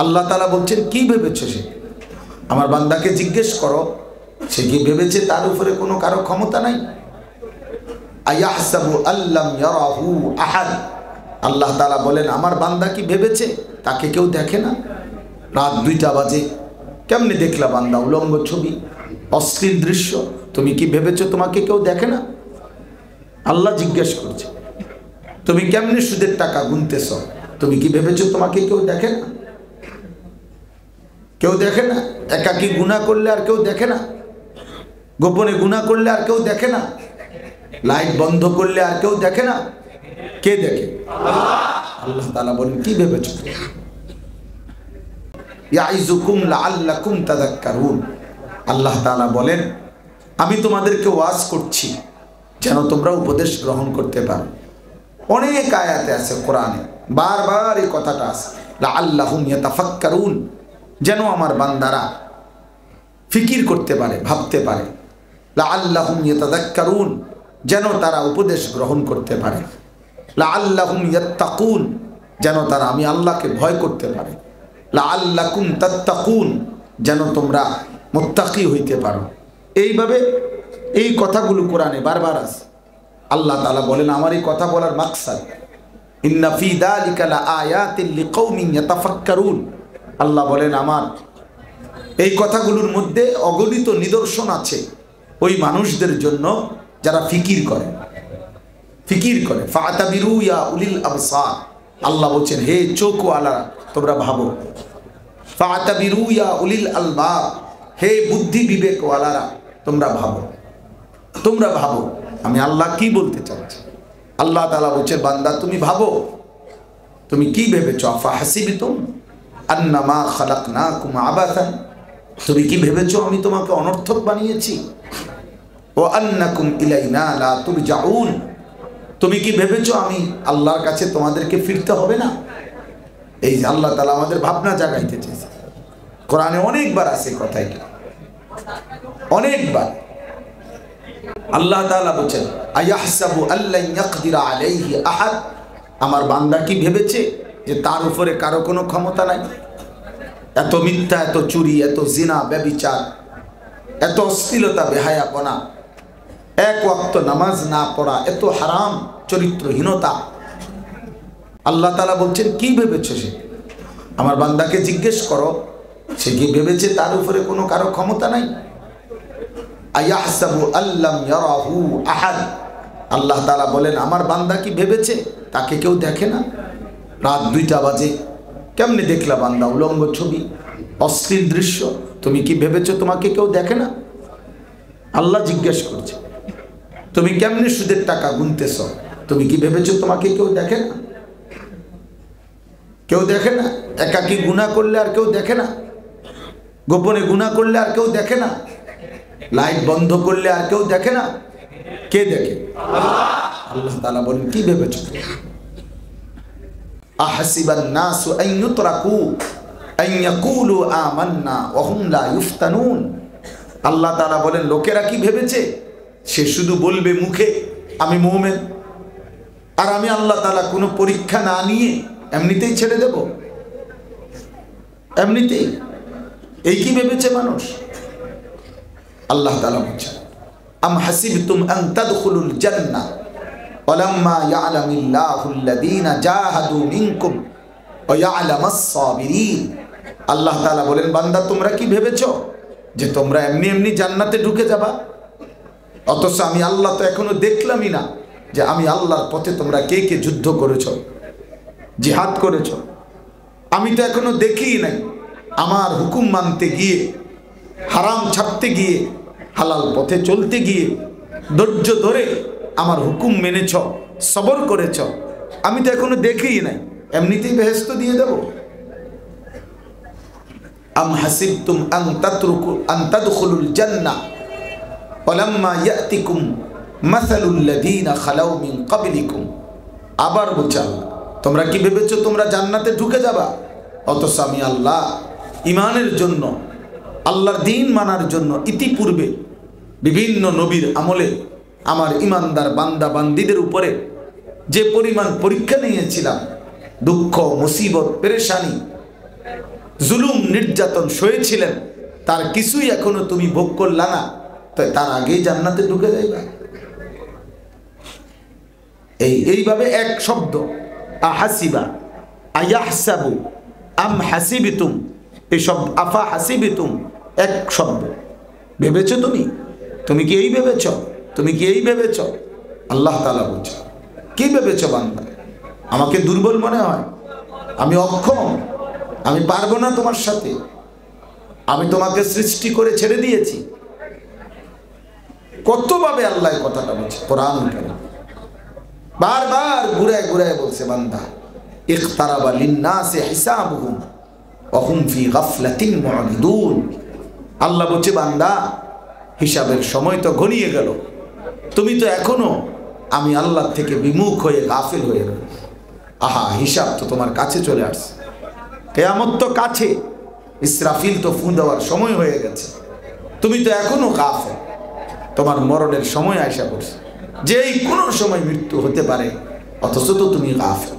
আল্লাহ তাআলা বলছেন কি ভেবেছে সে? আমার বান্দাকে জিজ্ঞেস করো, সে কি ভেবেছে তার উপরে কোনো কারো ক্ষমতা নাই? আয়াহসাবু আল্লাম ইয়ারাহু আহাদ। আল্লাহ তাআলা বলেন আমার বান্দা কি ভেবেছে তাকে কেউ দেখে না? রাত 2টা বাজে, কেমনে দেখলা বান্দা? উলঙ্গ ছবি, অশ্লীল দৃশ্য, তুমি কি ভেবেছো তোমাকে কেউ দেখে না? আল্লাহ জিজ্ঞেস করছে তুমি কেমনে সুদের টাকা গুনতেছ, তুমি কি ভেবেছো তোমাকে কেউ দেখে না? কেউ দেখে না। একাকী গুনাহ করলে আর কেউ দেখে না, গোপনে গুনাহ করলে আর কেউ দেখে না, লাইট বন্ধ করলে আর কেউ দেখে না। কে দেখে? আল্লাহ তাআলা বলেন কি ভেবেছো? ইয়াইজুকুম লাআল্লাকুম তাযাক্কারুন। আল্লাহ তাআলা বলেন আমি তোমাদেরকে ওয়াজ করছি যেন তোমরা উপদেশ গ্রহণ করতে পারো। অনেক আয়াতে আছে কোরআনে, বারবার এই কথাটা আছে, লাআল্লাহুম ইয়াতাফাক্কারুন, যেন আমার বান্দারা ফিকির করতে পারে, ভাবতে পারে। লাআল্লাহুম ইয়াতাযাক্কারুন, যেন তারা উপদেশ গ্রহণ করতে পারে। লাআল্লাহুম ইয়াত্তাকুন, যেন তারা আমি আল্লাহকে ভয় করতে পারে। লাআল্লাকুম তাত্তাকুন, যেন তোমরা মুত্তাকি হইতে পারো। এইভাবে এই কথাগুলো কোরআনে বারবার আছে। আল্লাহ তাআলা বলেন আমার এই কথা বলার মাকসাদ ইন্না ফি যালিকা লাআয়াতিন লিকাউমিন ইয়াতাফাক্কারুন। আল্লাহ বলেন আমার এই কথাগুলোর মধ্যে অগণিত নিদর্শন আছে ওই মানুষদের জন্য যারা ফিকির করে। ফিকির করে ফাতাবিরু ইয়া উলিল আবসার। আল্লাহ বলছেন হে চোখওয়ালা তোমরা ভাবো। ফাতাবিরু ইয়া উলিল আলবাব, হে বুদ্ধি বিবেকওয়ালারা তোমরা ভাবো, তোমরা ভাবো আমি আল্লাহ কি বলতে চাচ্ছি। আল্লাহ তাআলা বলছে বান্দা তুমি ভাবো, তুমি কি ভেবেছো? আফা হাসিবতুম আন্নামা খালাকনাকুম আবাসান, তুমি কি ভেবেছো আমি তোমাকে অনর্থক বানিয়েছি? ও আন্নাকুম ইলাইনা লা তুরজাউন, তুমি কি ভেবেছো আমি আল্লাহর কাছে তোমাদেরকে ফিরতে হবে না? এই যে আল্লাহ তাআলা আমাদের ভাবনা জাগাইতে চেয়েছে। কোরআনে অনেকবার আছে কথা, এটা অনেকবার। আল্লাহ তাআলা বলেন আয়াহসাবু আল্লান ইয়াকদিরা আলাইহি আহাদ, আমার বান্দা কি ভেবেছে যে তার উপরে কারো কোনো ক্ষমতা নাই? এত মিথ্যা, এত চুরি, এত জিনা, ব্যভিচার, এত অশ্লীলতা, বেহায়াপনা, এক ওয়াক্ত নামাজ না পড়া, এত হারাম চরিত্রহীনতা। আল্লাহ তাআলা বলছেন কি ভেবেছে সে? আমার বান্দাকে জিজ্ঞেস করো, সে কি ভেবেছে তার উপরে কোনো কারো ক্ষমতা নাই? আয়াহসাবু আল্লাম ইয়ারাহু আহাদ। আল্লাহ তাআলা বলেন আমার বান্দা কি ভেবেছে তাকে কেউ দেখে না? রাত 2টা বাজে, কেমনে দেখলা বান্দা? উলঙ্গ ছবি, অশ্লীল দৃশ্য, তুমি কি ভেবেছো তোমাকে কেউ দেখে না? আল্লাহ জিজ্ঞেস করছে তুমি কেমনে সুদের টাকা গুনতেছ, তুমি কি ভেবেছো তোমাকে কেউ দেখে না? কেউ দেখে না। একাকী গুনাহ করলে আর কেউ দেখে না, গোপনে গুনাহ করলে আর কেউ দেখে না, লাইট বন্ধ করলে আর কেউ দেখে না। কে দেখে? আল্লাহ তাআলা বলেন কি ভেবেছো? আহসিবান নাসু আন ইউতরাকু আন ইয়াকুলু আমান্না ওয়া হুম লা ইফতানুন। আল্লাহ তাআলা বলেন লোকেরা কি ভেবেছে সে শুধু বলবে মুখে আমি মুমিন, আর আমি আল্লাহ তাআলা কোনো পরীক্ষা না নিয়ে এমনিতেই ছেড়ে দেব? এমনিতেই? এই কি ভেবেছে মানুষ? আল্লাহ তাআলা বলেন আম হাসিবতুম আন তাদখুলুল জান্নাহ ওয়ালাম্মা ইয়ালামিল্লাহুল্লাযীনা জাহাদু মিনকুম ওয়া ইয়ালামাস সাবিরিন। আল্লাহ তাআলা বলেন বান্দা তোমরা কি ভেবেছো যে তোমরা এমনি এমনি জান্নাতে ঢুকে যাবা? অথচ আমি আল্লাহ তো এখনো দেখলামই না যে আমি আল্লাহর পথে তোমরা কে কে যুদ্ধ করেছো, জিহাদ করেছো। আমি তো এখনো দেখিই নাই আমার হুকুম মানতে গিয়ে, হারাম ছাড়তে গিয়ে, হালাল পথে চলতে গিয়ে ধৈর্য ধরে আমার হুকুম মেনেছ, সবর করেছ। আমি তো এখনো দেখিই নাই, এমনিতেই বেহেশত দিয়ে দেব? আম হাসিবতুম আন তাদখুলুল জান্নাহ ওয়ালাম্মা ইয়াতিকুম মাসালুল লাযীনা খালাউ মিন ক্বাবলিকুম। আবার বলছে আল্লাহ তোমরা কি ভেবেছো তোমরা জান্নাতে ঢুকে যাবা? অথচ আমি আল্লাহ ঈমানের জন্য, আল্লাহর দ্বীন মানার জন্য ইতিপূর্বে বিভিন্ন নবীর আমলে আমার ঈমানদার বান্দা বান্দীদের উপরে যে পরিমাণ পরীক্ষা নিয়েছিলাম, দুঃখ, মুসিবত, পেরেশানি, জুলুম নির্যাতন সয়েছিলেন, তার কিছুই এখনো তুমি ভোগ করলা না, তার আগেই জান্নাতে ঢুকে যাইবা। এইভাবে এক শব্দ আহাসিবা, আয়াহসাবু, আম হাসিবিতুম, এই সব আফা হাসিবিতুম এক শব্দ। ভেবেছ তুমি কি এই ভেবেছ? তুমি কি এই ভেবেছ? আল্লাহ তাআলা বলছে, কি ভেবেছ বান্দা? আমাকে দুর্বল মনে হয়? আমি অক্ষম, আমি পারবো না তোমার সাথে? আমি তোমাকে সৃষ্টি করে ছেড়ে দিয়েছি। কতভাবে আল্লাহ কথাটা বলছে কোরআন কারীম, বারবার ঘুরায় ঘুরায় বলছে, বান্দা ইকতারাবা লিন্নাসি হিসাবুহুম ওয়া হুম ফি গাফলাতিন মুআরিদুন। আল্লাহ বলছে, বান্দা হিসাবের সময় তো ঘনিয়ে গেল, তুমি তো এখনো আমি আল্লাহ থেকে বিমুখ হয়ে গাফিল হয়ে রয়েছ। আহা, হিসাব তো তোমার কাছে চলে আসছে, কিয়ামত তো কাছে, ইসরাফিল তো ফু দেওয়ার সময় হয়ে গেছে, তুমি তো এখনো গাফিল, তোমার মরণের সময় আশা করছে, যেই কোনো সময় মৃত্যু হতে পারে, অথচ তো তুমি গাফিল।